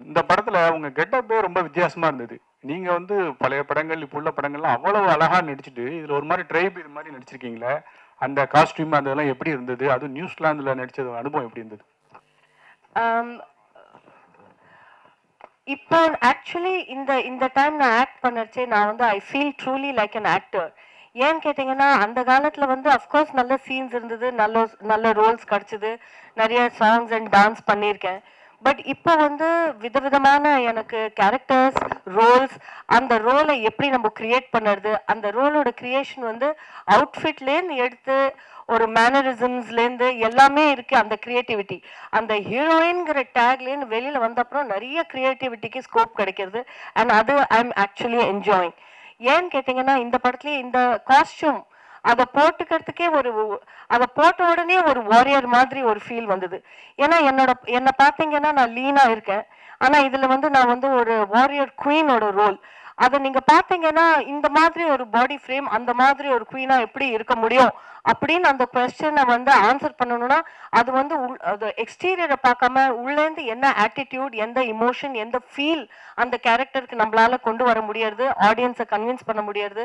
இந்த படத்துல உங்க கெட்டப்பே ரொம்ப வித்தியாசமா இருந்தது. நீங்க வந்து பழைய படங்கள், இப்போ உள்ள படங்கள்லாம் அவ்வளவு அழகா நடிச்சுட்டு, இதுல ஒரு மாதிரி ட்ரைப் இது மாதிரி நடிச்சிருக்கீங்களே, அந்த காஸ்டியூம் அந்த இதெல்லாம் எப்படி இருந்தது? அதுவும் நியூசிலாந்துல நடிச்சது அனுபவம் எப்படி இருந்தது? இப்போ ஆக்சுவலி இந்த இந்த டைம் நான் ஆக்ட் பண்ணச்சே நான் வந்து I feel truly like an actor. ஏன்னு கேட்டிங்கன்னா அந்த காலத்தில் வந்து அஃப்கோர்ஸ் நல்ல சீன்ஸ் இருந்தது, நல்ல நல்ல ரோல்ஸ் கிடச்சிது, நிறைய சாங்ஸ் அண்ட் டான்ஸ் பண்ணியிருக்கேன். பட் இப்போ வந்து விதவிதமான எனக்கு கேரக்டர்ஸ், ரோல்ஸ், அந்த ரோலை எப்படி நம்ம கிரியேட் பண்ணுறது, அந்த ரோலோட கிரியேஷன் வந்து அவுட்ஃபிட்லேருந்து எடுத்து ஒரு மேனரிசம்ஸ்லேருந்து எல்லாமே இருக்கு. அந்த கிரியேட்டிவிட்டி அந்த ஹீரோயின்கிற டேக்லேருந்து வெளியில் வந்த அப்புறம் நிறைய கிரியேட்டிவிட்டிக்கு ஸ்கோப் கிடைக்கிறது. அண்ட் அது ஐ எம் ஆக்சுவலி என்ஜாயிங். ஏன்னு கேட்டிங்கன்னா இந்த படத்துலேயே இந்த காஸ்டியூம் அதை போட்டுக்கிறதுக்கே அதை போட்ட உடனே ஒரு வாரியர் மாதிரி ஒரு ஃபீல் வந்தது. ஏன்னா என்னை பார்த்தீங்கன்னா நான் லீனாக இருக்கேன், ஆனால் இதில் வந்து நான் வந்து ஒரு வாரியர் குவீனோட ரோல். அதை நீங்க பாத்தீங்கன்னா இந்த மாதிரி ஒரு பாடி ஃப்ரேம் அந்த மாதிரி ஒரு குவீனா எப்படி இருக்க முடியும் அப்படின்னு அந்த கொஸ்டினை வந்து ஆன்சர் பண்ணணும்னா அது வந்து அது எக்ஸ்டீரியரை பார்க்காம உள்ளேருந்து என்ன ஆட்டிடியூட், எந்த இமோஷன், எந்த ஃபீல் அந்த கேரக்டருக்கு நம்மளால கொண்டு வர முடியாது, ஆடியன்ஸை கன்வின்ஸ் பண்ண முடியாது.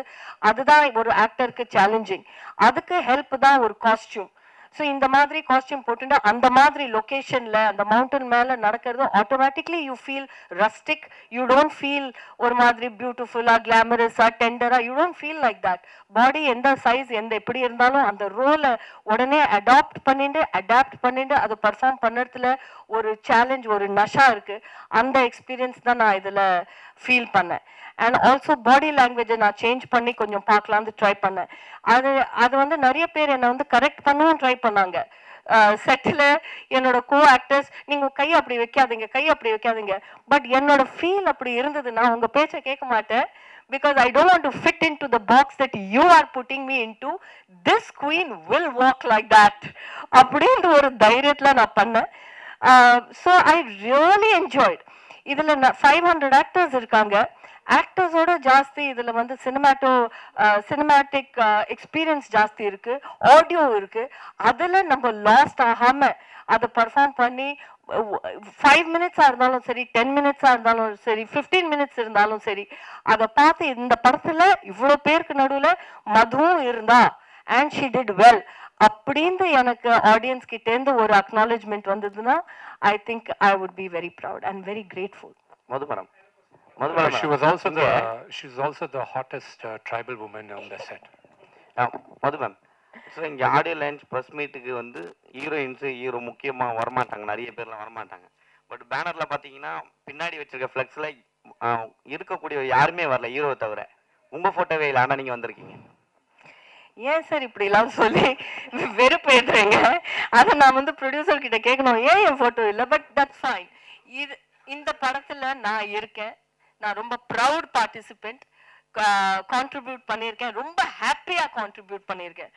அதுதான் ஒரு ஆக்டருக்கு சேலஞ்சிங். அதுக்கு ஹெல்ப் தான் ஒரு காஸ்டியூம். ஸோ இந்த மாதிரி காஸ்டியூம் போட்டுட்டு அந்த மாதிரி லொக்கேஷன்ல அந்த மவுண்டன் மேல நடக்கிறது automatically you feel rustic. You don't feel ஒரு மாதிரி பியூட்டிஃபுல்லா கிளாமரஸா டெண்டரா, you don't feel like that. பாடி எந்த சைஸ் எந்த எப்படி இருந்தாலும் அந்த ரோலை உடனே அடாப்ட் பண்ணிட்டு அதை பர்ஃபார்ம் பண்ணுறதுல ஒரு சேலஞ்ச், ஒரு நஷா இருக்கு. அந்த எக்ஸ்பீரியன்ஸ் தான் நான் இதுல ஃபீல் பண்ணேன். அண்ட் ஆல்சோ பாடி லாங்குவேஜை நான் சேஞ்ச் பண்ணி கொஞ்சம் பார்க்கலான்னு ட்ரை பண்ணேன். அது வந்து நிறைய பேர் என்னை வந்து கரெக்ட் பண்ணவும் ட்ரை பண்ணாங்க. செட்டில் என்னோட கோ ஆக்டர்ஸ் நீங்கள் கை அப்படி வைக்காதீங்க. பட் என்னோட ஃபீல் அப்படி இருந்ததுன்னா உங்க பேச்சை கேட்க மாட்டேன். Because I don't want to fit into the box that you are putting me into. This queen will walk like that. அப்படின்ற ஒரு தைரியத்தில் நான் பண்ணேன். So I really enjoyed. இதில் 500 ஆக்டர்ஸ் இருக்காங்க. ஆக்டர்ஸோட ஜாஸ்தி இதில் வந்து சினிமேட்டிக் எக்ஸ்பீரியன்ஸ் ஜாஸ்தி இருக்கு, ஆடியோ இருக்கு. அதில் நம்ம லாஸ்ட் ஆகாம அதை பர்ஃபார்ம் பண்ணி 5 மினிட்ஸாக இருந்தாலும் சரி, 10 மினிட்ஸாக இருந்தாலும் சரி, 15 மினிட்ஸ் இருந்தாலும் சரி, அதை பார்த்து இந்த படத்தில் இவ்வளோ பேருக்கு நடுவில் மதுவும் இருந்தா அண்ட் ஷி டிட் வெல் அப்படின்னு எனக்கு ஆடியன்ஸ் கிட்டேருந்து ஒரு அக்னாலேஜ்மெண்ட் வந்ததுன்னா I think I would be very proud and very grateful. மதுமரம். She was also the hottest tribal woman on the set. மதுமம். ஸோ இங்கே ஆடியோ லான்ச் ப்ரெஸ் மீட்டுக்கு வந்து ஹீரோ முக்கியமாக வரமாட்டாங்க, நிறைய பேர்லாம் வரமாட்டாங்க. பட் பேனரில் பார்த்தீங்கன்னா பின்னாடி வச்சிருக்க ஃப்ளெக்ஸில் இருக்கக்கூடிய யாருமே வரல, ஹீரோவை தவிர. உங்கள் ஃபோட்டோவே இல்லை, ஆனால் நீங்கள் வந்திருக்கீங்க. ஏன் சார் இப்படிலாம் சொல்லி வெறுப்பு ஏற்றுறீங்க? அதை நான் வந்து ப்ரொடியூசர் கிட்ட கேட்கணும், ஏன் என் ஃபோட்டோ இல்லை? But that's fine. இந்த படத்தில் நான் இருக்கேன், நான் ரொம்ப ப்ரவுட் பார்ட்டிசிபெண்ட், கான்ட்ரிபியூட் பண்ணியிருக்கேன், ரொம்ப ஹாப்பியாக கான்ட்ரிபியூட் பண்ணியிருக்கேன்.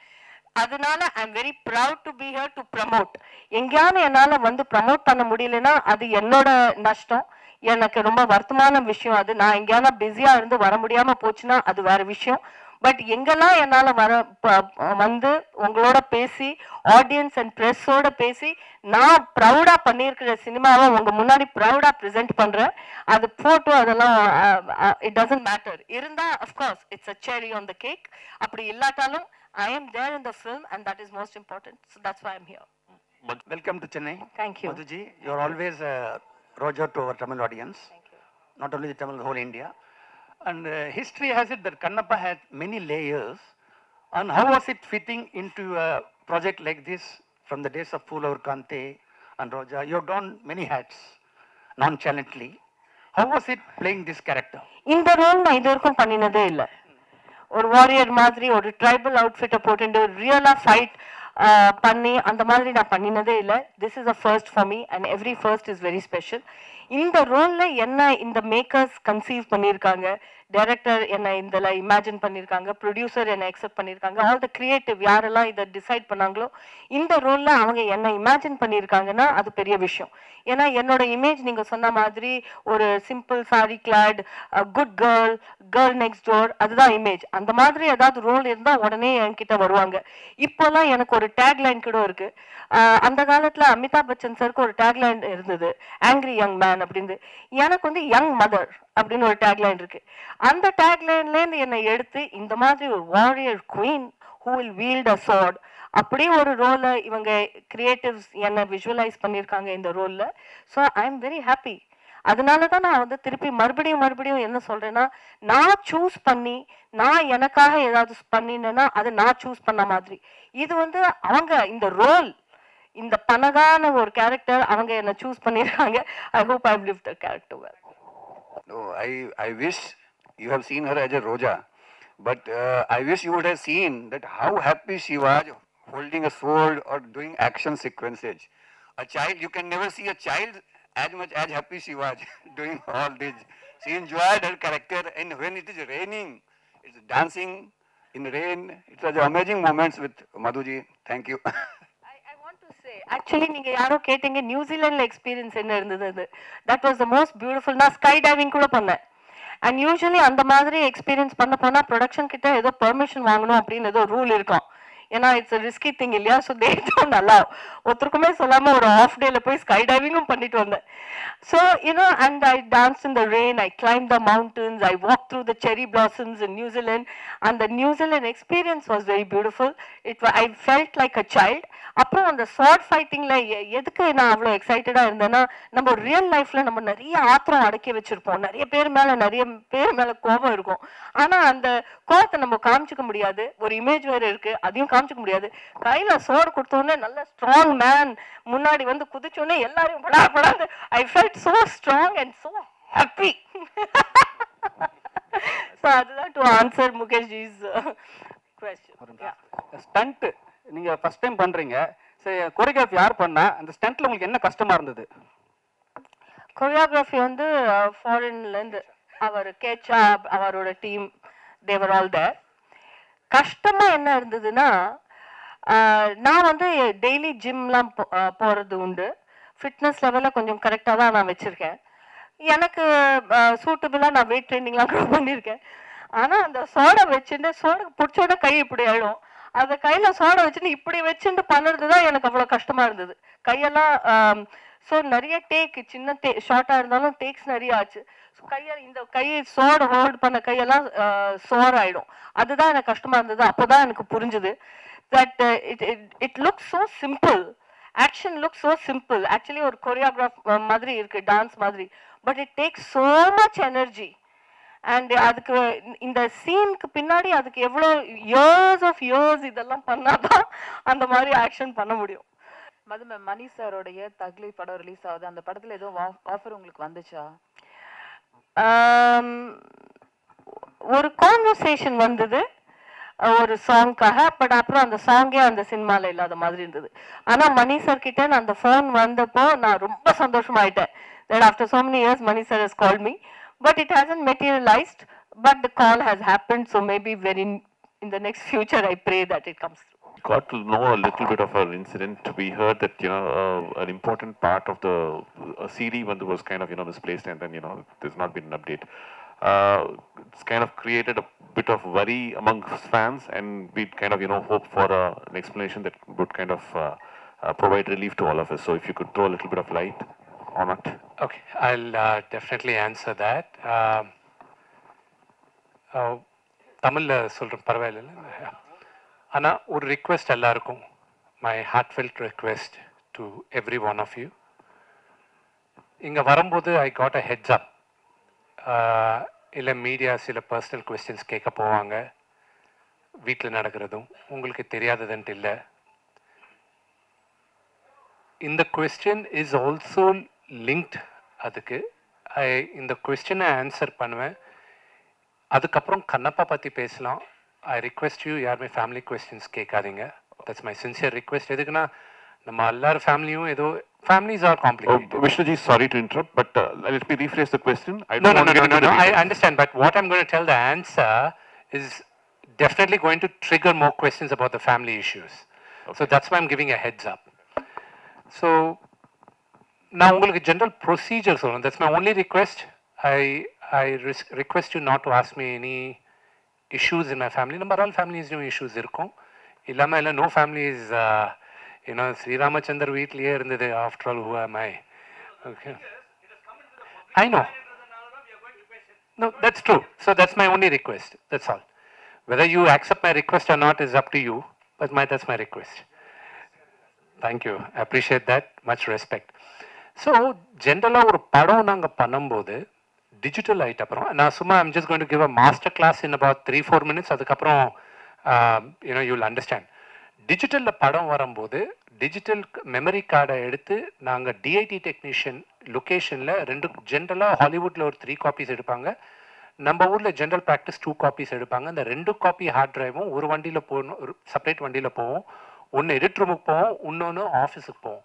அதனால I am very proud to be here to promote. எங்கேயாவது என்னால் வந்து ப்ரமோட் பண்ண முடியலன்னா அது என்னோட நஷ்டம், எனக்கு ரொம்ப வருத்தமான விஷயம். அது நான் எங்கேயாவது பிஸியாக இருந்து வர முடியாமல் போச்சுன்னா அது வேற விஷயம். பட் எங்கெல்லாம் என்னால் வந்து உங்களோட பேசி ஆடியன்ஸ் அண்ட் ப்ரெஸ்ஸோட பேசி நான் ப்ரௌடாக பண்ணியிருக்கிற சினிமாவை உங்கள் முன்னாடி ப்ரௌடாக ப்ரெசென்ட் பண்ணுறேன். அது ஃபோட்டோ அதெல்லாம் இட் டசன்ட் மேட்டர். இருந்தால் அஃப்கோர்ஸ் இட்ஸ் அ செரி ஆன் த கேக். அப்படி இல்லாட்டாலும் I am there in the film and that is most important. So that's why I'm here. Welcome to Chennai. Thank you. Madhuji, you are always Roger to our Tamil audience. Thank you. Not only the Tamil, the whole India. And history has it that Kannappa had many layers. And how was it fitting into a project like this from the days of Pulavar Kante and Roja? You have done many hats nonchalantly. How was it playing this character? இந்த role நான் இது வரைக்கும் பண்ணினதே இல்லை. ஒரு warrior மாதிரி ஒரு tribal அவுட்ஃபிட்டை போட்டு ஒரு ரியலா ஃபைட் பண்ணி அந்த மாதிரி நான் பண்ணினதே இல்லை. This is a first for me and every first is very special. இந்த ரோலில் என்ன இந்த மேக்கர்ஸ் கன்சீவ் பண்ணியிருக்காங்க, டைரக்டர் என்னை இதில் இமேஜின் பண்ணியிருக்காங்க, ப்ரொடியூசர் என்னை அக்செப்ட் பண்ணியிருக்காங்க, ஆல் த கிரியேட்டிவ் யாரெல்லாம் இதை டிசைட் பண்ணாங்களோ இந்த ரோலில் அவங்க என்னை இமேஜின் பண்ணியிருக்காங்கன்னா அது பெரிய விஷயம். ஏன்னா என்னோட இமேஜ் நீங்கள் சொன்ன மாதிரி ஒரு simple sari clad good girl next door, அதுதான் இமேஜ். அந்த மாதிரி ஏதாவது ரோல் இருந்தால் உடனே என்கிட்ட வருவாங்க. இப்போல்லாம் எனக்கு ஒரு டேக்லைன் கூட இருக்கு. அந்த காலத்தில் அமிதாப் பச்சன் சருக்கு ஒரு டேக்லைன் இருந்தது, ஆங்க்ரி யங் மேன். மேன் அப்படின்னு. எனக்கு வந்து யங் மதர் அப்படின்னு ஒரு டேக்லைன் இருக்கு. அந்த டேக்லைன்லேருந்து என்னை எடுத்து இந்த மாதிரி ஒரு warrior queen who will wield a sword அப்படியே ஒரு ரோலை இவங்க கிரியேட்டிவ்ஸ் என்னை விஷுவலைஸ் பண்ணியிருக்காங்க இந்த ரோலில். So I am very happy. அதனால தான் நான் வந்து திருப்பி மறுபடியும் என்ன சொல்றேன்னா, நான் சூஸ் பண்ணி நான் எனக்காக ஏதாவது பண்ணினேன்னா அது நான் சூஸ் பண்ண மாதிரி. இது வந்து அவங்க இந்த ரோல், இந்த பனகான ஒரு கேரக்டர் அவங்க என்ன சூஸ் பண்ணியிருக்காங்க. I hope I have lived the character well. No, I wish you have seen her as a Roja, but I wish you would have seen that how happy she was holding a sword or doing action sequences. A child, you can never see a child as much as happy she was doing all this. She enjoyed her character, and when it is raining, it's dancing in rain. It was amazing moments with Madhuji. Thank you. I want to say, actually நீங்க யாரோ கேட்டீங்க நியூசிலாந்துல experience என்ன இருந்தது அது. That was the most beautiful. நான் sky diving கூட பண்ணேன். And usually அந்த மாதிரி எக்ஸ்பீரியன்ஸ் பண்ண போனா ப்ரொடக்ஷன் கிட்ட ஏதோ பெர்மிஷன் வாங்கணும் அப்படின்னு ஏதோ ரூல் இருக்கும். ஏன்னா இட்ஸ் ரிஸ்கி திங் இல்லையா. So they don't allow. ஒருத்தருக்குமே சொல்லாம ஒரு ஆஃப் டேல போய் ஸ்கை டைவிங்கும் பண்ணிட்டு வந்தேன். So you know and I dance in the rain, I climb the mountains, I walk through the cherry blossoms in New Zealand. அந்த New Zealand experience was very beautiful. I felt like a child. அப்புறம் அந்த short ஃபைட்டிங்ல எதுக்கு நான் அவ்வளோ எக்ஸைட்டடா இருந்தேன்னா, நம்ம real லைஃப்ல நம்ம நிறைய ஆத்திரம் அடக்கி வச்சிருப்போம், நிறைய பேர் மேல கோபம் இருக்கும். ஆனா அந்த கோபத்தை நம்ம காமிச்சிக்க முடியாது. ஒரு இமேஜ் வேற இருக்கு, அதையும் காமிச்சிக்க முடியாது. கையில சோடு கொடுத்தோடனே நல்ல ஸ்ட்ராங் மேன் முன்னாடி வந்து குதிச்சோடனே எல்லாரையும் படாது. I felt so strong and so happy. So அதுதான் to answer Mukesh ji's question. Stunt நீங்க ஃபர்ஸ்ட் டைம் பண்றீங்க, சரி கோரியோகிராஃபி யார் பண்ணா? அந்த ஸ்டண்ட்ல உங்களுக்கு என்ன கஷ்டமா இருந்தது? கொரியோகிராஃபி வந்து ஃபாரின்லேருந்து அவர் கேச்சா அவரோட டீம் தேவர் ஆல் தேர். கஷ்டமா என்ன இருந்ததுன்னா, நான் வந்து டெய்லி ஜிம்லாம் போகிறது உண்டு. ஃபிட்னஸ் லெவலில் கொஞ்சம் கரெக்டாக தான் நான் வச்சுருக்கேன். எனக்கு சூட்டபிளாக நான் வெயிட் ட்ரைனிங்லாம் கூட பண்ணியிருக்கேன். ஆனால் அந்த சோடை வச்சுட்டு சோடை பிடிச்சோட கை இப்படி ஆயிடும். அந்த கையில் சோடை வச்சுட்டு இப்படி வச்சுட்டு பண்ணுறது தான் எனக்கு அவ்வளோ கஷ்டமாக இருந்தது. கையெல்லாம் ஸோ நிறைய டேக், சின்ன ஷார்ட்டாக இருந்தாலும் டேக்ஸ் நிறைய ஆச்சு. இந்த கையை சோடை ஹோல்ட் பண்ண கையெல்லாம் சோர் ஆயிடும். அதுதான் எனக்கு கஷ்டமாக இருந்தது. அப்போ தான் எனக்கு புரிஞ்சுது that it looks so simple, action looks so simple. Actually ஒரு கொரியோகிராஃப் மாதிரி இருக்கு, டான்ஸ் மாதிரி, but it takes so much energy. And அதுக்கு இந்த சீனுக்கு பின்னாடி அதுக்கு எவ்வளோ இயர்ஸ் இதெல்லாம் பண்ணாதான் அந்த மாதிரி ஆக்ஷன் பண்ண முடியும். மது மேம், மணி சாரோடைய தக்லி படம் ரிலீஸ் ஆகுது. அந்த படத்துல எதுவும் ஆஃபர் உங்களுக்கு வந்துச்சா? ஒரு கான்வர்சேஷன் வந்தது ஒரு சாங்காக, பட் அப்புறம் அந்த சாங்கே அந்த சினிமாவில் இல்லாத மாதிரி இருந்தது. ஆனால் மணி சார் கிட்ட நான் அந்த ஃபோன் வந்தப்போ நான் ரொம்ப சந்தோஷமாயிட்டேன். that after so many years Mani sir has called me, but it hasn't materialized, but the call has happened. So maybe in the next future I pray that it comes through. Got to know a little bit of her incident. We heard that an important part of the CD was kind of misplaced, and then there's not been an update. It's kind of created a bit of worry among fans, and we kind of hope for an explanation that would kind of provide relief to all of us. So if you could throw a little bit of light on it. Okay, I'll definitely answer that. தமிழ்ல சொல்றேன், பரவாயில்ல. ஆனா ஒரு request எல்லாருக்கும், my heartfelt request to every one of you. இங்கே வரும்போது I got a heads அப். இல்லை media சில பர்சனல் கொஸ்டின்ஸ் கேட்க போவாங்க, வீட்டில் நடக்கிறதும் உங்களுக்கு தெரியாததுன்ட்டு இல்லை. இந்த கொஸ்டின் இஸ் ஆல்சோ லிங்க்ட். அதுக்கு இந்த கொஸ்டினை ஆன்சர் பண்ணுவேன். அதுக்கப்புறம் கண்ணப்பா பற்றி பேசலாம். ஐ ரிக்வெஸ்ட் யூ, யாருமே ஃபேமிலி கொஸ்டின்ஸ் கேட்காதீங்க. That's my sincere request. எதுக்குன்னா நம்ம எல்லாரும் ஃபேமிலியும் ஏதோ families are complicated. Vishnuji, sorry to interrupt, but let me rephrase the question. No, I understand, but what I'm going to tell the answer is definitely going to trigger more questions about the family issues. Okay. So that's why I'm giving a heads up. So now உங்களுக்கு general procedure சொல்லணும். That's my only request. I request you not to ask me any issues in my family. Number all families no issues இருக்கும். இல்லாம இல்ல no family is Sri Ramachandra வீட்லயே இருந்தது. After all, who am I? Okay. I know. No, that's true. So that's my only request. That's all. Whether you accept my request or not is up to you, but that's my request. Thank you. I appreciate that. Much respect. So, ஜென்ரலாக ஒரு படம் நாங்கள் பண்ணும்போது digital ஆகிட்ட அப்புறம் நான் சும்மா I'm just going to give a master class in about 3-4 minutes. அதுக்கப்புறம் you know you will understand. டிஜிட்டலில் படம் வரும்போது டிஜிட்டல் மெமரி கார்டை எடுத்து நாங்கள் டிஐடி டெக்னீஷியன் லொக்கேஷனில் 2 ஜென்ரலாக ஹாலிவுட்டில் ஒரு 3 காப்பீஸ் எடுப்பாங்க. நம்ம ஊரில் ஜென்ரல் ப்ராக்டிஸ் 2 காப்பீஸ் எடுப்பாங்க. இந்த 2 காப்பி ஹார்ட் டிரைவும் ஒரு வண்டியில் போகணும், ஒரு செப்பரேட் வண்டியில் போவோம். ஒன்று எடிட் ரூமுக்கு போவோம், இன்னொன்று ஆஃபீஸுக்கு போவோம்.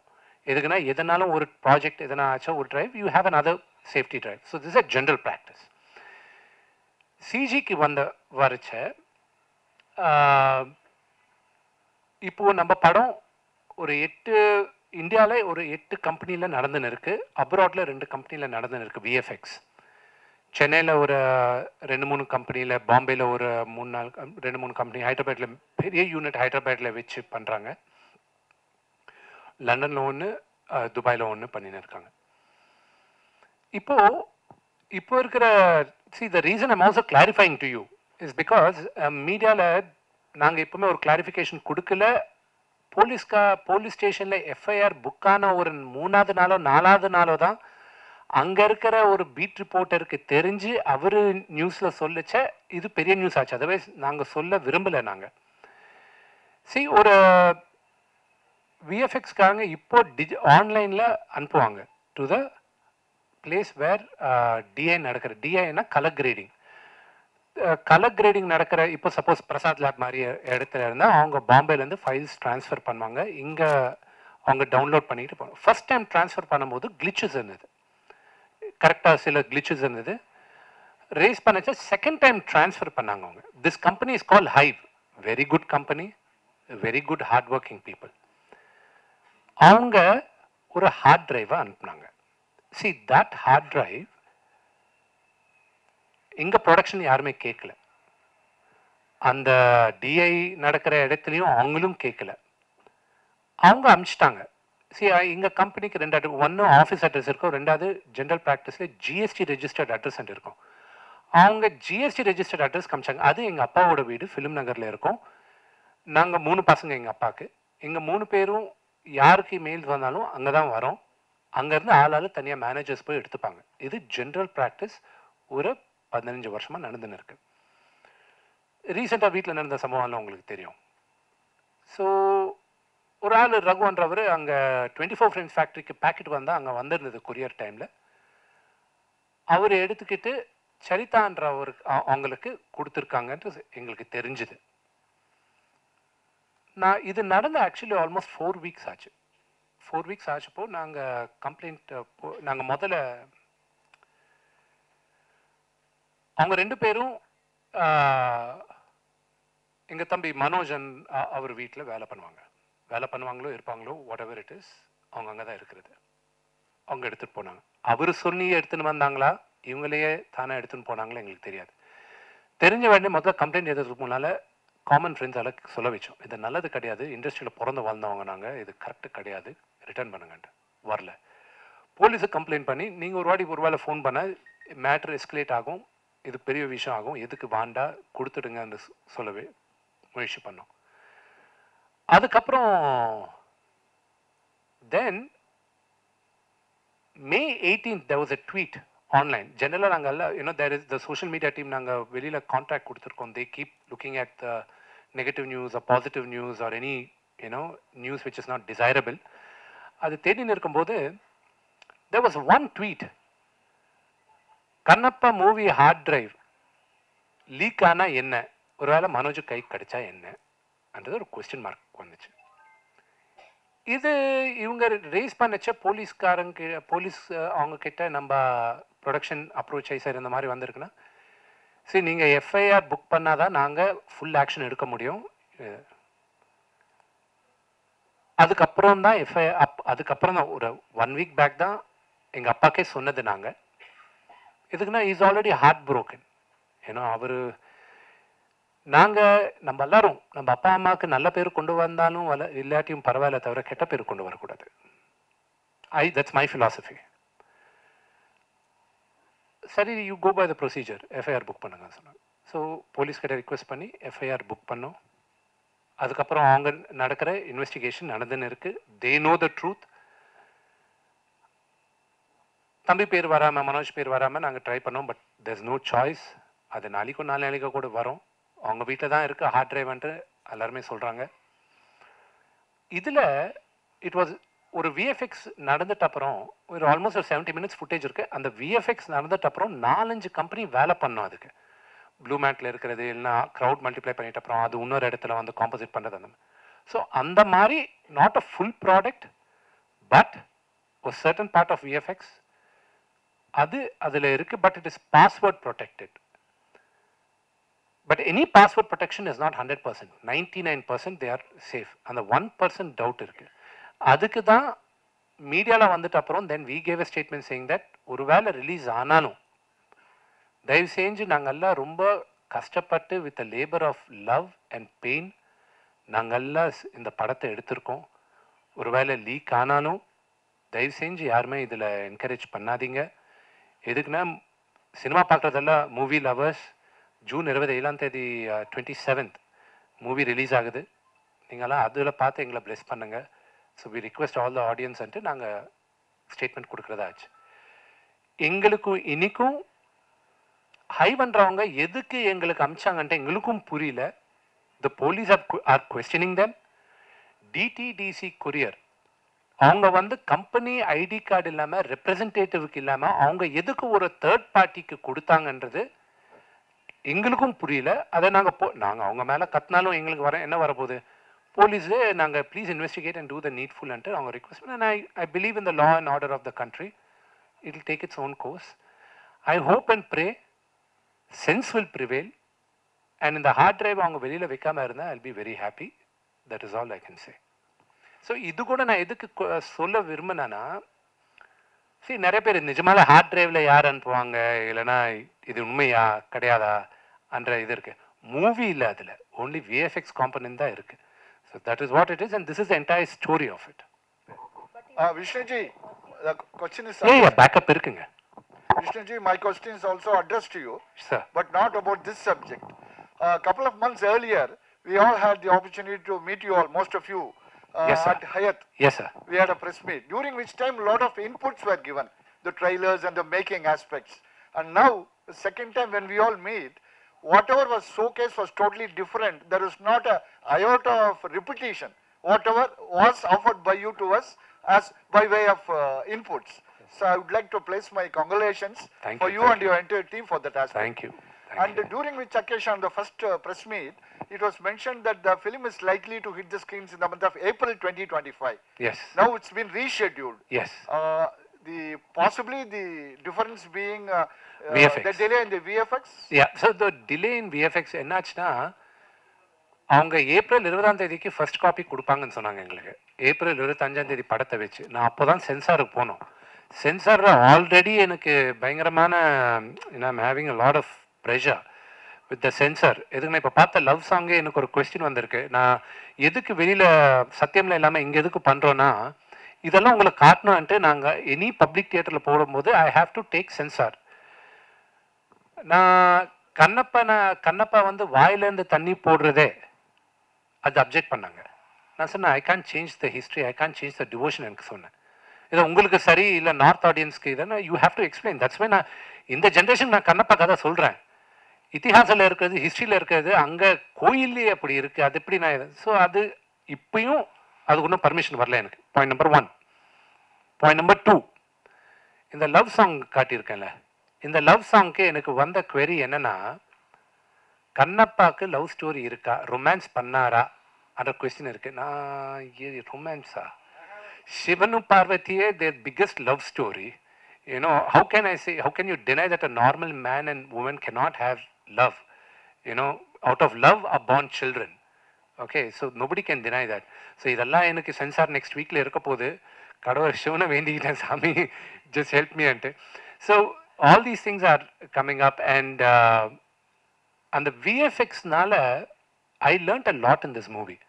எதுக்குன்னா எதனாலும் ஒரு ப்ராஜெக்ட் எதனா ஆச்சா ஒரு drive you have an other safety drive. So this a general practice. சிஜிக்கு வரைச்ச இப்போது நம்ம படம் ஒரு 8 இந்தியாவில் ஒரு 8 கம்பெனியில் நடந்துன்னு இருக்குது. அப்ராடில் 2 கம்பெனியில் நடந்துன்னு இருக்குது விஎஃப்எக்ஸ். சென்னையில் ஒரு 2-3 கம்பெனியில், பாம்பேயில் ஒரு 2-3 கம்பெனி, ஹைதராபாத்தில் பெரிய யூனிட் ஹைதராபாத்தில் வச்சு பண்ணுறாங்க. லண்டனில் ஒன்று, துபாயில் ஒன்று பண்ணின்னு இருக்காங்க. இப்போ இருக்கிற the reason I'm also clarifying to you is because மீடியாவில் நாங்கள் எப்பவுமே ஒரு கிளாரிஃபிகேஷன் கொடுக்கல. போலீஸ் ஸ்டேஷனில் எஃப்ஐஆர் புக்கான ஒரு 3ஆவது நாளோ 4ஆவது நாளோ தான் அங்கே இருக்கிற ஒரு பீட் ரிப்போர்ட்டருக்கு தெரிஞ்சு அவர் நியூஸில் சொல்லிச்ச இது பெரிய நியூஸ் ஆச்சு. அதர்வைஸ் நாங்கள் சொல்ல விரும்பலை. நாங்கள் ஒரு விஎஃப்எக்ஸ்காரங்க இப்போ ஆன்லைனில் அனுப்புவாங்க to the place where DI நடக்கிற. டிஐனா கலர் கிரேடிங். கலர் கிரேடிங் நடக்கிற இப்போ சப்போஸ் பிரசாத் லேப் மாதிரி இடத்துல இருந்தால் அவங்க பாம்பேலேருந்து ஃபைல்ஸ் ட்ரான்ஸ்ஃபர் பண்ணுவாங்க. இங்கே அவங்க டவுன்லோட் பண்ணிட்டு போவாங்க. ஃபர்ஸ்ட் டைம் ட்ரான்ஸ்ஃபர் பண்ணும்போது கிளிச்சஸ் இருந்தது, கரெக்டாக சில கிளிச்சஸ் இருந்தது. ரேஸ் பண்ணச்சா செகண்ட் டைம் ட்ரான்ஸ்ஃபர் பண்ணாங்க அவங்க. This company is call Hive, very good company, very good hard working people. அவங்க ஒரு ஹார்ட் டிரைவை அனுப்புனாங்க. தட் ஹார்ட் டிரைவ் எங்க ப்ரொடக்ஷன் யாருமே கேட்கல, அந்த டிஐ நடக்கிற இடத்துலையும் அவங்களும் கேட்கல. அவங்க அனுப்பிச்சிட்டாங்க. எங்கள் கம்பெனிக்கு 2 அட்ரஸ், ஒன்று ஆஃபீஸ் அட்ரஸ் இருக்கும், 2வது ஜென்ரல் ப்ராக்டிஸில் ஜிஎஸ்டி ரெஜிஸ்டர்ட் அட்ரஸ் இருக்கும். அவங்க ஜிஎஸ்டி ரெஜிஸ்டர்ட் அட்ரஸ் காமிச்சாங்க. அது எங்கள் அப்பாவோட வீடு ஃபிலிம் நகரில் இருக்கும். நாங்கள் 3 பசங்க எங்கள் அப்பாவுக்கு. எங்கள் 3 பேரும் யாருக்கு மெயில்ஸ் வந்தாலும் அங்கே தான் வரோம். அங்கேருந்து ஆளால் தனியாக மேனேஜர்ஸ் போய் எடுத்துப்பாங்க. இது ஜென்ரல் ப்ராக்டிஸ் ஒரு 15 வருஷமாக நடந்துன்னு இருக்கு. ரீசெண்டாக வீட்டில் நடந்த சம்பவம்லாம் உங்களுக்கு தெரியும். ஸோ ஒரு ஆள் ரகுவன்றவர் அங்கே 24 ஃப்ரெண்ட்ஸ் ஃபேக்ட்ரிக்கு பேக்கெட் வந்தால் அங்கே வந்திருந்தது கொரியர் டைமில். அவர் எடுத்துக்கிட்டு சரிதான்ற அவங்களுக்கு கொடுத்துருக்காங்கன்றது எங்களுக்கு தெரிஞ்சுது. இது நடந்த ஆக்சுவலி ஆல்மோஸ்ட் 4 வீக்ஸ் ஆச்சு. 4 வீக்ஸ் ஆச்சப்போ நாங்கள் கம்ப்ளைண்ட் நாங்கள் முதல்ல அவங்க 2 பேரும் எங்கள் தம்பி மனோஜன் அவர் வீட்டில் வேலை பண்ணுவாங்களோ இருப்பாங்களோ வாட் எவர் இட் இஸ், அவங்க அங்கே தான் இருக்கிறது. அவங்க எடுத்துகிட்டு போனாங்க. அவர் சொல்லி எடுத்துன்னு வந்தாங்களா இவங்களையே தானே எடுத்துன்னு போனாங்களா எங்களுக்கு தெரியாது. தெரிஞ்ச வேண்டிய முதல்ல கம்ப்ளைண்ட் எதுக்கு முன்னால் காமன் ஃப்ரெண்ட்ஸால் சொல்ல வச்சோம், இது நல்லது கிடையாது, இண்டஸ்ட்ரியில் பிறந்து வாழ்ந்தவங்க நாங்கள், இது கரெக்டு கிடையாது, ரிட்டர்ன் பண்ணுங்கன்ட்டு. வரல. போலீஸுக்கு கம்ப்ளைண்ட் பண்ணி நீங்கள் ஒரு வாட்டி ஒரு வேளை ஃபோன் பண்ண மேட்ரு எஸ்கலேட் ஆகும், இது பெரிய விஷயம் ஆகும், எதுக்கு வாண்டா கொடுத்துடுங்கன்னு சொல்லவே முயற்சி பண்ணோம். அதுக்கப்புறம் தென் May 18th there was a tweet online. ஜெனரலாக நாங்கள் எல்லாம் there is the social media team நாங்கள் வெளியில் கான்ட்ராக்ட் கொடுத்துருக்கோம். they keep looking at the negative news or positive news or any news which is not desirable. அது தேடின்னு இருக்கும்போது there was one tweet, Kannappa movie hard drive leak ஆனா என்ன, ஒருவேளை மனோஜ் கை கிடைச்சா என்னன்றது ஒரு கொஸ்டின் மார்க் வந்துச்சு. இது இவங்க ரேஸ் பண்ணச்ச போலீஸ் அவங்க கிட்ட நம்ம ப்ரொடக்ஷன் அப்ரோச் ஆகி சார் இந்த மாதிரி வந்திருக்குன்னா சரி நீங்கள் எஃப்ஐஆர் புக் பண்ணாதான் நாங்கள் ஃபுல் ஆக்ஷன் எடுக்க முடியும். அதுக்கப்புறம் தான் அதுக்கப்புறம் தான் ஒரு 1 வீக் பேக் தான் எங்கள் அப்பாக்கே சொன்னது. நாங்கள் எதுக்குன்னா இஸ் ஆல்ரெடி ஹார்ட் புரோக்கன். அவர் நாங்கள் நம்ம எல்லாரும் நம்ம அப்பா அம்மாவுக்கு நல்ல பேர் கொண்டு வந்தாலும் இல்லாட்டியும் பரவாயில்ல, தவிர கெட்ட பேர் கொண்டு வரக்கூடாது. That's my philosophy. சரி you go by the procedure FIR book பண்ணுங்கன்னு சொன்னாங்க. ஸோ போலீஸ்கிட்ட ரிக்வெஸ்ட் பண்ணி எஃப்ஐஆர் புக் பண்ணோம். அதுக்கப்புறம் அவங்க நடக்கிற இன்வெஸ்டிகேஷன் நடந்துன்னு இருக்குது. They know the truth. தம்பி பேர் வராமல், மனோஜ் பேர் வராமல் நாங்கள் ட்ரை பண்ணோம். But there's no choice. அது நாளைக்கும் 4 நாளைக்கோ கூட வரும். அவங்க வீட்டில் தான் இருக்குது ஹார்ட் டிரைவ்ன்ட்டு எல்லாருமே சொல்கிறாங்க. இதில் இட் வாஸ் ஒரு விஎஃப்எக்ஸ் நடந்துட்ட அப்புறம் ஒரு ஆல்மோஸ்ட் ஒரு 70 minutes ஃபுட்டேஜ் இருக்குது. அந்த விஎஃப்எக்ஸ் நடந்துட்ட அப்புறம் 4-5 கம்பெனி வேலை பண்ணோம் அதுக்கு. ப்ளூ மேட்டில் இருக்கிறது இல்லைனா க்ரௌட் மல்டிப்ளை பண்ணிட்ட அப்புறம் அது இன்னொரு இடத்துல வந்து காம்போசிட் பண்ணுறது அந்த மாதிரி. ஸோ அந்த மாதிரி not a full product but ஒரு சர்டன் பார்ட் ஆஃப் விஎஃப்எக்ஸ் அது அதில் இருக்குது. But it is password protected. But any password protection is not 100%. 99% they are safe. அந்த 1% டவுட் இருக்குது. அதுக்கு தான் மீடியாவில் வந்துட்டு அப்புறம் then we gave a statement saying that ஒரு வேளை ரிலீஸ் ஆனாலும் தயவு செஞ்சு நாங்கள்லாம் ரொம்ப கஷ்டப்பட்டு with a labour of love and pain நாங்கள்லாம் இந்த படத்தை எடுத்திருக்கோம். ஒரு வேளை லீக் ஆனாலும் தயவு செஞ்சு யாருமே இதில் என்கரேஜ் பண்ணாதீங்க. எதுக்குன்னா சினிமா பார்க்குறதெல்லாம் movie lovers. June 27 27th movie release ஆகுது. நீங்களாம் அதில் பார்த்து எங்களை ப்ளெஸ் பண்ணுங்கள். So we request all the ஆடியன்ஸ்ன்ட்டு நாங்கள் ஸ்டேட்மெண்ட் கொடுக்குறதாச்சு. எங்களுக்கும் இன்றைக்கும் ஹை பண்ணுறவங்க எதுக்கு எங்களுக்கு அமிச்சாங்கன்ட்டு எங்களுக்கும் புரியல. The police are questioning them. DTDC courier அவங்க வந்து கம்பெனி ஐடி கார்டு இல்லாமல் ரெப்ரசன்டேட்டிவ்க்கு இல்லாமல் அவங்க எதுக்கு ஒரு தேர்ட் பார்ட்டிக்கு கொடுத்தாங்கன்றது எங்களுக்கும் புரியல. அதை நாங்கள் அவங்க மேலே கத்தினாலும் எங்களுக்கு என்ன வரப்போகுது? போலீஸு நாங்கள் please investigate and do the நீட்ஃபுல்ன்ட்டு அவங்க ரிக்வெஸ்ட் பண்ண. I believe in the law and order of the country. It will take its own course. I hope and pray sense will prevail. And இந்த hard drive அவங்க வெளியில் வைக்காமல் இருந்தால் I'll be very happy. That is all I can say. So இது கூட நான் எதுக்கு சொல்ல விரும்பினேன்னா, சரி நிறைய பேர் நிஜமால ஹார்ட் டிரைவில் யார் அனுப்புவாங்க இல்லைன்னா இது உண்மையா கிடையாதா என்ற இது இருக்குது. மூவி இல்லை, அதில் ஓன்லி விஎஃப்எக்ஸ் காம்பனன்ட் தான் இருக்குது. So that is what it is and this is the entire story of it. Vishnuji, the question is... backup இருக்குங்க. Vishnuji, my question is also addressed to you, sir, but not about this subject. A couple of months earlier, we all had the opportunity to meet you all, most of you, yes, sir, at Hyatt. Yes, sir. We had a press meet, during which time a lot of inputs were given, the trailers and the making aspects. And now, the second time when we all meet, whatever was showcased was totally different. There is not a iota of repetition. Whatever was offered by you to us as by way of inputs. So I would like to place my congratulations for you and your entire team for that aspect. Thank you. And during which occasion, the first press meet, it was mentioned that the film is likely to hit the screens in the month of April 2025. Yes. Now it's been rescheduled. Yes. Possibly the difference being VFX. the delay in the VFX. Yeah. So the delay in VFX என்னாச்சுன்னா, அவங்க April 20 first copy கொடுப்பாங்கன்னு சொன்னாங்க எங்களுக்கு. April 25 படத்தை வச்சு நான் அப்போ தான் சென்சாருக்கு போனோம். சென்சாரில் ஆல்ரெடி எனக்கு பயங்கரமான having a lot of pressure with the censor. எதுக்குன்னா இப்போ பார்த்த லவ் சாங்கே எனக்கு ஒரு கொஸ்டின் வந்திருக்கு. நான் எதுக்கு வெளியில் சத்தியமில் இல்லாமல் இங்கே எதுக்கு பண்ணுறோன்னா, இதெல்லாம் உங்களுக்கு காட்டணும்ன்ட்டு நாங்கள் எனி பப்ளிக் தியேட்டரில் போடும்போது I have to take sensor. நான் கண்ணப்பா வந்து வாயிலேருந்து தண்ணி போடுறதே அது அப்ஜெக்ட் பண்ணாங்க. நான் சொன்னேன் I can't change the history, I can't change the devotion எனக்கு சொன்னேன். இதை உங்களுக்கு சரி இல்லை நார்த் ஆடியன்ஸ்க்கு இதை you have to explain. That's why நான் இந்த ஜென்ரேஷன் நான் கண்ணப்பா கதை சொல்கிறேன். இத்திஹாசில் இருக்கிறது, ஹிஸ்ட்ரியில் இருக்கிறது, அங்கே கோயிலே அப்படி இருக்குது, அது எப்படி நான் ஸோ அது இப்பயும் அதுக்கு ஒன்றும் பர்மிஷன் வரல எனக்கு. Point number 1. பாயிண்ட் நம்பர் 2, இந்த லவ் சாங் காட்டியிருக்கேன்ல, இந்த லவ் சாங்க்கு எனக்கு வந்த query என்னன்னா, கண்ணப்பாக்கு லவ் ஸ்டோரி இருக்கா, ரொமான்ஸ் பண்ணாரா அந்த கொஸ்டின் இருக்கு. நான் ரொமான்ஸா? சிவனும் பார்வதியே their biggest love story. How can I say, how can you deny that a normal man and woman cannot have love? Out of love are born children. Okay, so nobody can deny that. So இதெல்லாம் எனக்கு sensor next வீக்கில் இருக்க போது. கடவுள் சிவனை வேண்டிக்கிட்டேன், சாமி just help me ante. So all these things are coming up and அந்த VFXனால I learnt a lot in this movie.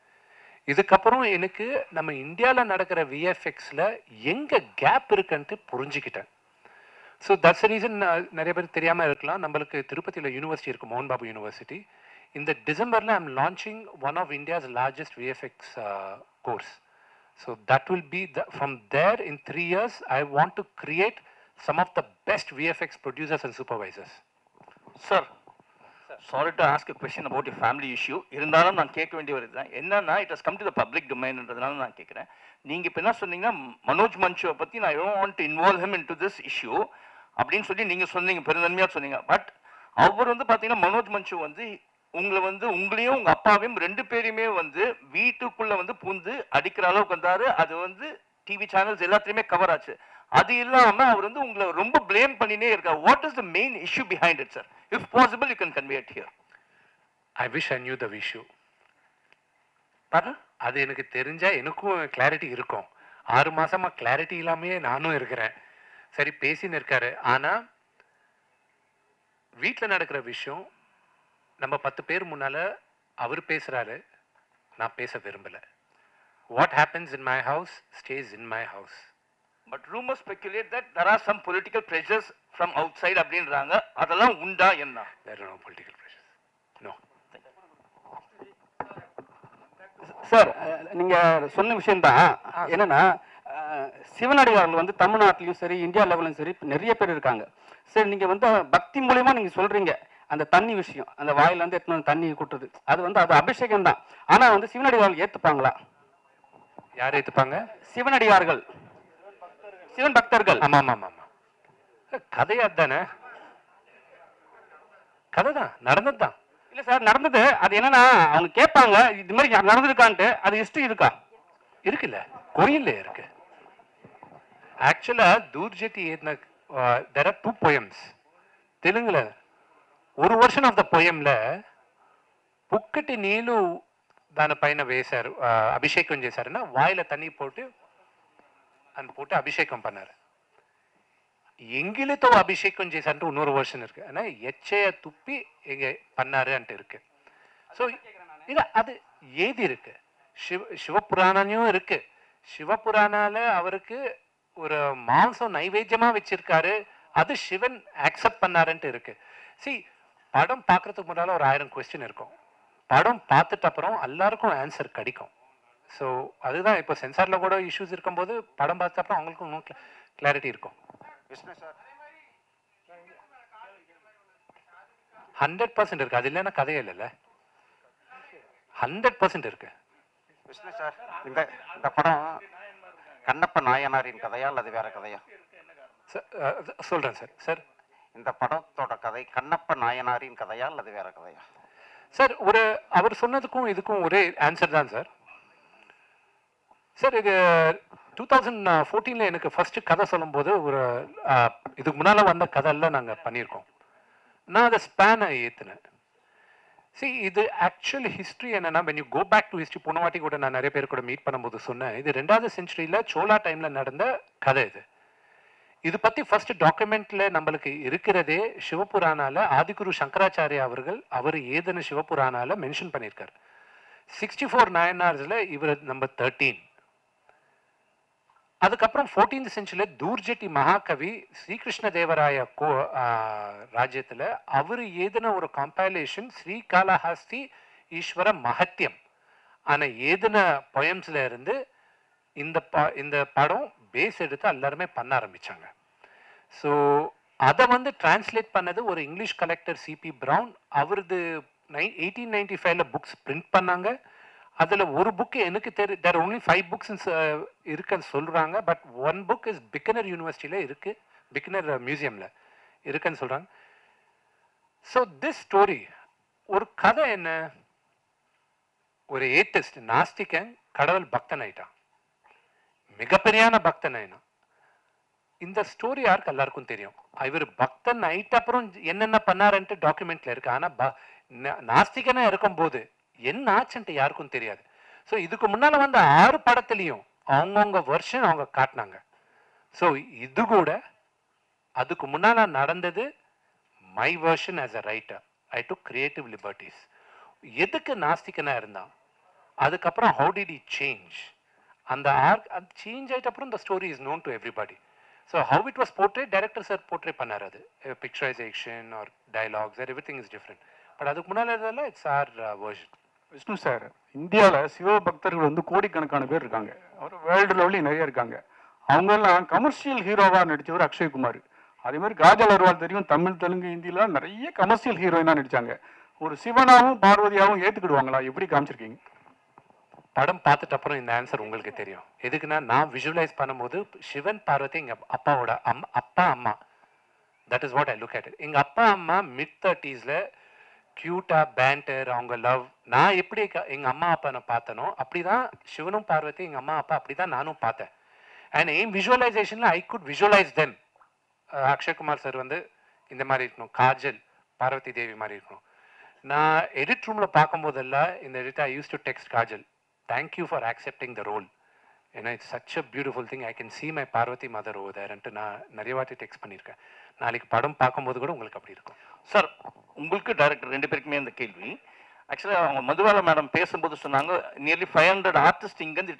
இதுக்கப்புறம் எனக்கு நம்ம இந்தியாவில் நடக்கிற VFXல எங்கே கேப் இருக்குன்ட்டு புரிஞ்சுக்கிட்டேன். ஸோ தட்ஸ் ரீசன் நிறைய பேர் தெரியாமல் இருக்கலாம், நம்மளுக்கு திருப்பதியில் யூனிவர்சிட்டி இருக்குது, மோகன் பாபு யூனிவர்சிட்டி. இந்த டிசம்பரில் I'm launching one of India's largest VFX course. So that will be from there in 3 years I want to create some of the best VFX producers and supervisors. Sir, sorry to ask a question about a family issue. இருந்தாலும் நான் கேட்க வேண்டிய ஒரு இதுதான் என்னன்னா, it has come to the public domainன்றதுனால நான் கேட்குறேன். நீங்கள் இப்போ என்ன சொன்னீங்கன்னா, மனோஜ் மன்சுவை பற்றி நான் don't want to involve him into this issue அப்படின்னு சொல்லி நீங்கள் சொன்னீங்க, பெருந்தன்மையாக சொன்னீங்க. பட் அவர் வந்து பார்த்தீங்கன்னா, மனோஜ் மன்சு வந்து உங்களையும் உங்கள் அப்பாவையும் 2 பேரையுமே வந்து வீட்டுக்குள்ளே வந்து பூந்து அடிக்கிற அளவுக்கு வந்தார். அது வந்து டிவி சேனல்ஸ் எல்லாத்துலேயுமே கவர் ஆச்சு. அது இல்லாம அவர் வந்து உங்களை ரொம்ப ப்ளேம் பண்ணினே இருக்கார். What is the main issue behind it sir? If possible you can convey it here. I wish I knew the issue. அது எனக்கு தெரிஞ்சா எனக்கும் கிளாரிட்டி இருக்கும். 6 மாசமா கிளாரிட்டி இல்லாமையே நானும் இருக்கிறேன். சரி பேசின்னு இருக்காரு, ஆனா வீட்டில் நடக்கிற விஷயம் நம்ம 10 பேர் முன்னால அவர் பேசுறாரு, நான் பேச விரும்பல. What happens in my house stay in my house. But rumors speculate that there are some political pressures from outside அப்படின்றாங்க. அதெல்லாம் உண்டா என்ன? There are no political pressures. No. Sir, நீங்க சொன்ன விஷயம் தான் என்னன்னா, சிவனடியார்கள் வந்து தமிழ்நாட்டிலையும் சரி இந்தியா லெவலும் சரி நிறைய பேர் இருக்காங்க. சரி, நீங்க வந்து பக்தி மூலியமா நீங்க சொல்றீங்க அந்த தண்ணி விஷயம், அந்த வாயில இருந்து எத்தனை தண்ணி கூட்டுறது, அது வந்து அது அபிஷேகம் தான். ஆனா வந்து சிவனடியார்கள் ஏத்துப்பாங்களா? யார் ஏத்துப்பாங்க? சிவனடியார்கள், சிவன் பக்தர்கள். ஆமா ஆமா ஆமா, கதையா தானே, கதை தான், நடந்தது தான். இல்ல சார், நடந்தது. அது என்னன்னா, அவங்க கேட்பாங்க இது மாதிரி நடந்திருக்கான்ட்டு, அது ஹிஸ்டரி இருக்கா? இருக்குல்ல, கொரியன்ல இருக்கு. ஆக்சுவலா தூர்ஜெட்டி ஏத்ன there are 2 poems தெலுங்குல. ஒரு வருஷன் ஆஃப் த போயம்ல పుక్కటి నీళ్ళు దానిపైన వేశారు, అభిషేకం చేశారన్న, వాయిల తண்ணி போட்டு அபிஷேகம் பண்ணாரு. எங்கிலிతో அபிஷேகம் చేశారంటే இன்னொரு வருஷன் இருக்கு. ஆனா எச்சைய துப்பி எங்க பண்ணாரு அன்ட்டு இருக்கு. ஸோ இது அது ஏதி இருக்கு, சிவபுராணம் இருக்கு. சிவபுராணால அவருக்கு ஒரு மாംസം நைவேத்தியமா வச்சிருக்காரு, அது சிவன் ஆக்செப்ட் பண்ணாருன்ட்டு இருக்கு. சி, படம் பார்க்கறதுக்கு முன்னால ஒரு 1000 கொஸ்டின் இருக்கும். படம் பார்த்துட்டு அப்புறம் எல்லாருக்கும் ஆன்சர் கிடைக்கும். ஸோ அதுதான் இப்போ சென்சாரில் கூட இஷ்யூஸ் இருக்கும்போது படம் பார்த்த அப்புறம் அவங்களுக்கும் இன்னும் கிளாரிட்டி இருக்கும். 100% இருக்கு, அது இல்லைன்னா கதையே இல்லைல்ல. 100% இருக்கு. விஷ்ணு சார், இந்த படம் கண்ணப்ப நாயனாரின் கதையா அல்லது வேற கதையா? சொல்றேன் சார். சார், இந்த படத்தோட கதை கண்ணப்ப நாயனாரின் கதையா அல்லது வேற கதையா? சார், அவர் சொன்னதுக்கும் இதுக்கும் ஒரே ஆன்சர் தான் சார். சார், இது 2014 எனக்கு ஃபர்ஸ்ட் கதை சொல்லும்போது ஒரு இதுக்கு முன்னால வந்த கதையெல்லாம் நாங்கள் பண்ணியிருக்கோம். நான் அதை ஸ்பேனை ஏற்றுனேன். சரி, இது ஆக்சுவல் ஹிஸ்ட்ரி என்னன்னா, when you go back to history, போன வாட்டி கூட நான் நிறைய பேர் கூட மீட் பண்ணும்போது சொன்னேன், இது 2வது செஞ்சுரியில் சோழா டைம்ல நடந்த கதை. இது பத்தி ஃபர்ஸ்ட் டாக்குமெண்ட்ல நம்மளுக்கு இருக்கிறதே சிவபுராணால ஆதிகுரு சங்கராச்சாரியா அவர்கள் அவர் ஏதன சிவபுராணால மென்ஷன் பண்ணியிருக்காரு. 64 நாயனார்ஸ்ல இவர் நம்பர் 13. அதுக்கப்புறம் 14th செஞ்சுரியில் தூர்ஜெட்டி மகாகவி ஸ்ரீகிருஷ்ண தேவராய ராஜ்யத்தில் அவர் ஏதன ஒரு கம்பைலேஷன் ஸ்ரீகாளஹஸ்தி ஈஸ்வர மகத்தியம் ஆன ஏதன பொயம்ஸ்ல இருந்து இந்த படம் பேஸ் எடுத்து எல்லாருமே பண்ண ஆரம்பிச்சாங்க. ஸோ அதை வந்து டிரான்ஸ்லேட் பண்ணது ஒரு இங்கிலீஷ் கலெக்டர் சிபி பிரவுன். அவரது 1895 புக்ஸ் பிரிண்ட் பண்ணாங்க. அதில் ஒரு புக்கு எனக்கு தேர் ஒன்லி 5 books இருக்குன்னு சொல்கிறாங்க. பட் 1 book இஸ் பிக்கனர் யூனிவர்சிட்டியில் இருக்குது, பிக்கனர் மியூசியமில் இருக்குன்னு சொல்கிறாங்க. ஸோ திஸ் ஸ்டோரி ஒரு கதை என்ன, ஒரு ஏத்திஸ்ட் நாஸ்திகன் கடவுள் பக்தன் ஆயிட்டான், மிகப்பெரியான பக்தன் ஆயினான். இந்த ஸ்டோரி யாருக்கு எல்லாருக்கும் தெரியும். இவர் பக்தன் ஆயிட்ட அப்புறம் என்னென்ன பண்ணாருன்ட்டு டாக்குமெண்ட்ல இருக்கு. ஆனால் நாஸ்திகனா இருக்கும்போது என்ன ஆச்சுன்ட்டு யாருக்கும் தெரியாது. ஸோ இதுக்கு முன்னால வந்த 6 படத்துலையும் அவங்கவுங்க வெர்ஷன் அவங்க காட்டினாங்க. ஸோ இது கூட அதுக்கு முன்னால நடந்தது my version as a writer. I took creative liberties. எதுக்கு நாஸ்திகனா இருந்தான், அதுக்கப்புறம் ஹவு டிட் ஹி சேஞ்ச், அந்த சேஞ்ச் ஆயிட்ட அப்புறம் இந்த story is known to everybody. So how it was portrayed director sir portrayed பண்ணார். அது picturisation or dialogues or every thing is different. But அதுக்கு முன்னால் இருந்ததில் it's our version. Vishnu sir, இந்தியாவில் சிவ பக்தர்கள் வந்து கோடிக்கணக்கான பேர் இருக்காங்க. அவர் வேர்ல்டு லெவலையும் நிறைய இருக்காங்க. அவங்கெல்லாம் கமர்ஷியல் ஹீரோவாக நடித்தவர் அக்ஷய்குமார். அதே மாதிரி காஜல் அகர்வால் தெரியும், தமிழ் தெலுங்கு ஹிந்தியில நிறைய கமர்ஷியல் ஹீரோயினாக நடித்தாங்க. ஒரு சிவனாவும் பார்வதியாவும் ஏற்றுக்கிடுவாங்களா? எப்படி காமிச்சிருக்கீங்க? படம் பார்த்துட்டு அப்புறம் இந்த ஆன்சர் உங்களுக்கு தெரியும். எதுக்குன்னா நான் விஷுவலைஸ் பண்ணும்போது சிவன் பார்வதி எங்கள் அப்பாவோட அப்பா அம்மா, that is what I look at it. எங்கள் அப்பா அம்மா mid-30s க்யூட்டாக பேண்டர், அவங்க லவ், நான் எப்படி எங்கள் அம்மா அப்பா நான் பார்த்தனோ அப்படி தான் சிவனும் பார்வதி எங்கள் அம்மா அப்பா அப்படி தான் நானும் பார்த்தேன். அண்ட் என் விஷுவலைசேஷனில் I could visualise them. Akshay Kumar sir வந்து இந்த மாதிரி இருக்கணும், காஜல் பார்வதி தேவி மாதிரி இருக்கணும். நான் எடிட் ரூமில் பார்க்கும்போதெல்லாம் இந்த edit I used to text Kajal, thank you for accepting the role. ஏன்னா it's such a beautiful thing, I can see my Parvati mother over தேர்ன்ட்டு நான் நிறைய வாட்டி டெக்ஸ்ட் பண்ணியிருக்கேன். நாளைக்கு படம் பார்க்கும்போது கூட உங்களுக்கு அப்படி இருக்கும். சார், உங்களுக்கு டைரக்டர் ரெண்டு பேருக்குமே இந்த கேள்வி. ஆக்சுவலாக அவங்க மதுபாலா மேடம் பேசும்போது சொன்னாங்க நியர்லி 500 ஆர்டிஸ்ட் இங்கேருந்து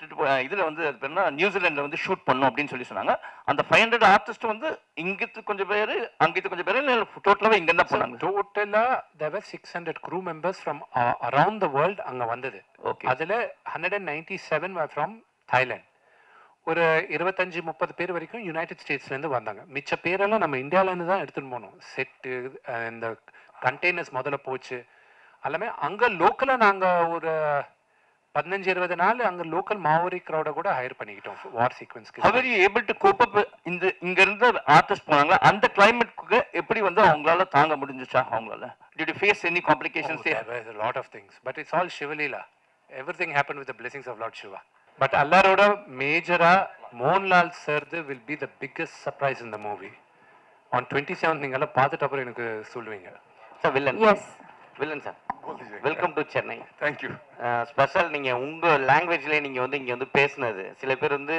இதில் வந்து அது பேர்னா நியூசிலாண்டில் வந்து ஷூட் பண்ணும் அப்படின்னு சொல்லி சொன்னாங்க. அந்த 500 ஆர்டிஸ்ட் வந்து இங்கிட்டு கொஞ்சம் பேர் அங்கிட்டு கொஞ்சம் பேர் டோட்டலாகவே இங்கேருந்து தான் போனாங்க. டோட்டலாக there were 600 crew members from around the world அங்கே வந்தது. ஓகே, அதில் 197 were from Thailand. ஒரு 25-30 பேர் வரைக்கும் யுனைடெட் ஸ்டேட்ஸ்லேருந்து வந்தாங்க. மிச்ச பேரெல்லாம் நம்ம இந்தியாவிலேருந்து தான் எடுத்துகிட்டு போனோம். செட்டு, இந்த கண்டெய்னர்ஸ் முதல்ல போச்சு எல்லாமே. அங்கே லோக்கலாக நாங்கள் ஒரு 15-20 நாள் அங்கே லோக்கல் மாவோரி க்ரௌடை கூட ஹையர் பண்ணிக்கிட்டோம் வார் சீக்வன்ஸ்க்கு. அவர் ஏபிள் டு கோப் அப் இங்க இருந்து ஆர்டிஸ்ட் போனாங்க. அந்த கிளைமேட்க்கு எப்படி வந்து அவங்களால தாங்க முடிஞ்சுச்சா? அவங்களால did you face any complications there? There were a lot of things, but it's all Shivalila. Everything happened with the blessings of Lord Shiva. But allaroda majora Mohanlal sir will be the biggest surprise in the movie. On 27th நீங்க பார்த்துட்டு அப்புறம் எனக்கு சொல்லுவீங்க. Sir villain. Yes villain sir, welcome to Chennai. Thank you. Special நீங்கள் உங்கள் லாங்குவேஜ்லேயே நீங்கள் வந்து இங்கே வந்து பேசுனது, சில பேர் வந்து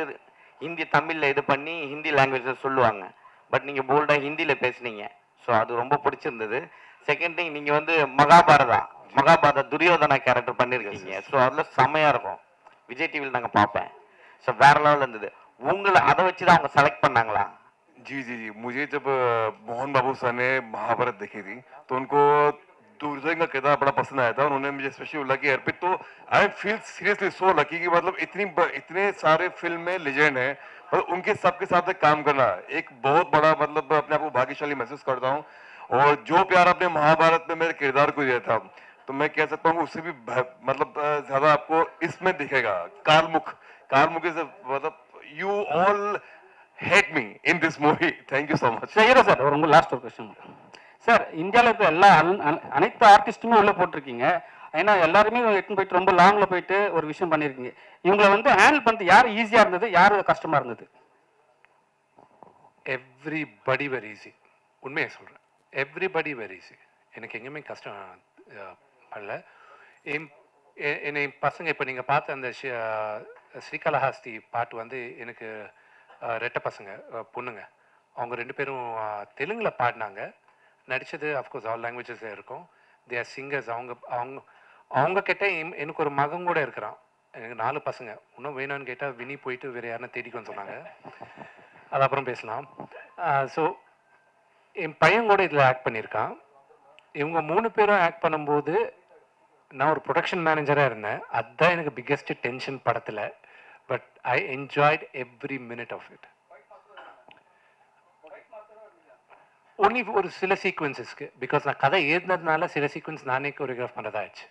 ஹிந்தி தமிழில் இது பண்ணி ஹிந்தி லாங்குவேஜில் சொல்லுவாங்க, பட் நீங்கள் போல்டாக ஹிந்தியில் பேசுனீங்க. ஸோ அது ரொம்ப பிடிச்சிருந்தது. செகண்ட் திங், நீங்கள் வந்து மகாபாரத துரியோதனா கேரக்டர் பண்ணியிருக்கீங்க. ஸோ அதில் செம்மையாக இருக்கும். விஜய் டிவியில் நாங்கள் பார்ப்பேன். ஸோ வேற லெவலில் இருந்தது. உங்களை அதை வச்சு தான் அவங்க செலக்ட் பண்ணாங்களா? जी जी जी, मुझे जब मोहन बाबू सर ने महाभारत देखी थी तो उनको दुर्योधन का किरदार बड़ा पसंद आया था. उन्होंने मुझे स्पेशली बोला कि अर्पित, तो I feel seriously so lucky कि मतलब इतने सारे फिल्म में लेजेंड है, मतलब उनके सबके साथ काम करना एक बहुत बड़ा, मतलब अपने आप को भाग्यशाली महसूस करता हूँ. और जो प्यार आपने महाभारत में मेरे किरदार को दिया था, तो मैं कह सकता हूँ उससे भी मतलब ज्यादा आपको इसमें दिखेगा. कालमुख इज मतलब you all hate me in this movie. Thank you so much. Sir ஒரு லாஸ்ட் ஒரு கொஸ்டின் சார். இந்தியாவில் இருக்க எல்லா அனைத்து ஆர்டிஸ்ட்டுமே உள்ள போட்டிருக்கீங்க. ஏன்னா எல்லாருமே எட்டுன்னு போயிட்டு ரொம்ப லாங்கில் போயிட்டு ஒரு விஷயம் பண்ணியிருக்கீங்க. இவங்களை வந்து ஹேண்டில் பண்ணுறது யார் ஈஸியாக இருந்தது, யார் கஷ்டமாக இருந்தது? Everybody very easy. உண்மையை சொல்கிறேன், எவ்ரிபடி வெரி ஈஸி. எனக்கு எங்கேயுமே கஷ்டம் பண்ணல. என்னை பசங்க இப்போ நீங்கள் பார்த்த அந்த ஸ்ரீகாளஹஸ்தி பாட்டு வந்து எனக்கு ரெட்டை பசங்க பொண்ணுங்க, அவங்க 2 பேரும் தெலுங்கில் பாடினாங்க. நடித்தது அஃப்கோர்ஸ் ஆல் லாங்குவேஜஸ் இருக்கும். They are singers. அவங்க கிட்ட எனக்கு ஒரு மகன் கூட இருக்கிறான். எனக்கு 4 பசங்க. இன்னும் வேணும்னு கேட்டால் வினி போயிட்டு வேறு யாருன்னா தேடிக்கணும்னு சொன்னாங்க. அது அப்புறம் பேசலாம். ஸோ என் பையன் கூட இதில் ஆக்ட் பண்ணியிருக்கான். இவங்க 3 பேரும் ஆக்ட் பண்ணும்போது நான் ஒரு ப்ரொடக்ஷன் மேனேஜராக இருந்தேன். அதுதான் எனக்கு பிக்கெஸ்ட் டென்ஷன் படத்தில். But I enjoyed every minute of it. Only ஒரு சில சீக்வன்சஸ்க்கு, பிகாஸ் நான் கதை எழுதுனதுனால சில சீக்வன்ஸ் நானே கோரியோகிராஃப் பண்ணுறதா ஆச்சு.